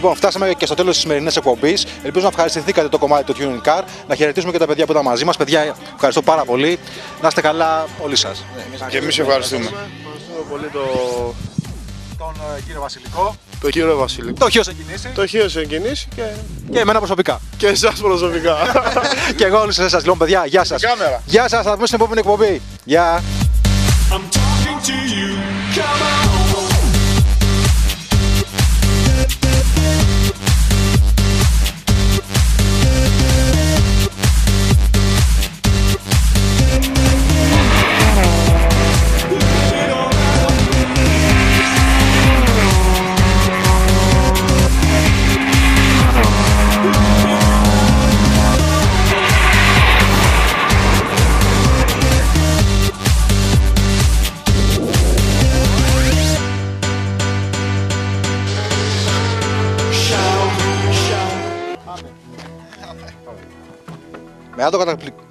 Λοιπόν, φτάσαμε και στο τέλος της σημερινής εκπομπής. Ελπίζω να ευχαριστηθήκατε το κομμάτι του Tuning Car. Να χαιρετήσουμε και τα παιδιά που ήταν μαζί μας. Παιδιά, ευχαριστώ πάρα πολύ. Να είστε καλά όλοι σας. Και εμείς ευχαριστούμε. Ευχαριστούμε πολύ τον κύριο Βασιλικό. τον κύριο Βασιλικό. Το χείο σε κινήσει. Το χείο σε κινήσει Και εμένα προσωπικά. και εσάς προσωπικά. Και εγώ όλους εσάς. Λοιπόν, παιδιά, γεια σας. Κάμερα. Γεια σας, θα δούμε στην επόμενη εκπομπή. Γεια. I'm talking to you, come on.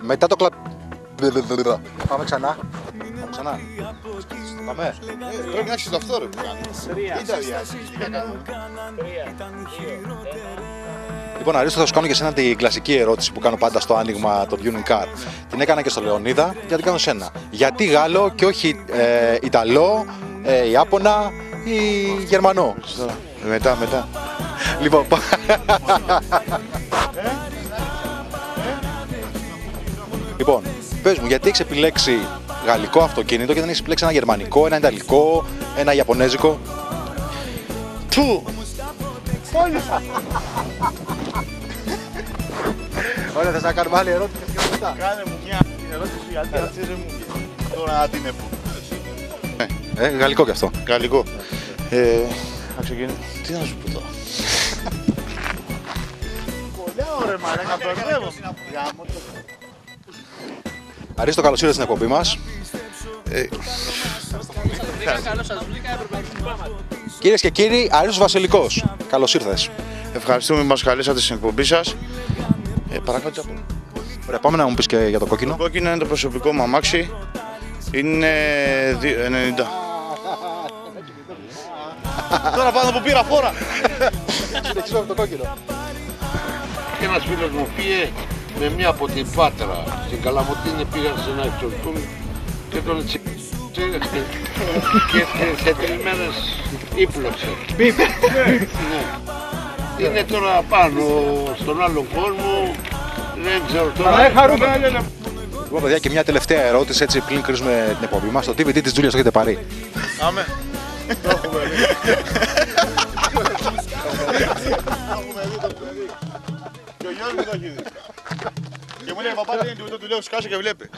Μετά το Πάμε ξανά. Ξανά. Πάμε. Πρέπει να έχεις το αυτό ρε που κάνει. Λοιπόν, Αρίστο, θα σου κάνω και εσένα την κλασική ερώτηση που κάνω πάντα στο άνοιγμα των Tuning Car. Την έκανα και στο Λεωνίδα, για την κάνω σένα. Γιατί Γάλλο και όχι Ιταλό, Ιάπωνα ή Γερμανό? Μετά. Λοιπόν, λοιπόν, πες μου, γιατί έχεις επιλέξει γαλλικό αυτοκίνητο και δεν έχεις επιλέξει ένα γερμανικό, ένα ιταλικό, ένα ιαπωνέζικο? Του! Ωραία, θες να κάνουμε άλλη ερώτηση και μετά? Κάνε μου μια ερώτηση γιατί αυτή δεν μου βγαίνει. Τώρα να την πω. Γαλλικό κι αυτό. Γαλλικό. Να ξεκινήσω. Τι να σου πω τώρα. Πολλά ωραία μαλάκα, μπερδεύομαι. Αρίστο, καλώς ήρθες στην εκπομπή μας. Κυρίες και κύριοι, Αρίστος Βασιλικός. Καλώς ήρθες. Ευχαριστούμε που μας καλέσατε στην εκπομπή σας. Παρακάτω. Ωραία, πάμε να μου πεις και για το κόκκινο. Το κόκκινο είναι το προσωπικό μου αμάξι. Είναι 90. Τώρα πάνω που πήρα φόρα. Συνεχίζουμε με το κόκκινο. Ένας φίλος μου πήγε με μία από την Πάτρα στην Καλαμωτίνη, πήγαν σε ένα εξορκούν και τον και σε 3 μέρες ύπλωξε. Ναι. Είναι τώρα πάνω στον άλλο κόσμο, δεν ξέρω τώρα. Λοιπόν, παιδιά, και μια τελευταία ερώτηση, έτσι πριν κρίσουμε την εκπομπή μας. Το DVD της Τζούλιας το έχετε πάρει? Άμε. Το έχουμε δει. Και ο Γιώργος μου το έχει δει. Και μου λέει παπά, του λέω σκάσε και βλέπει.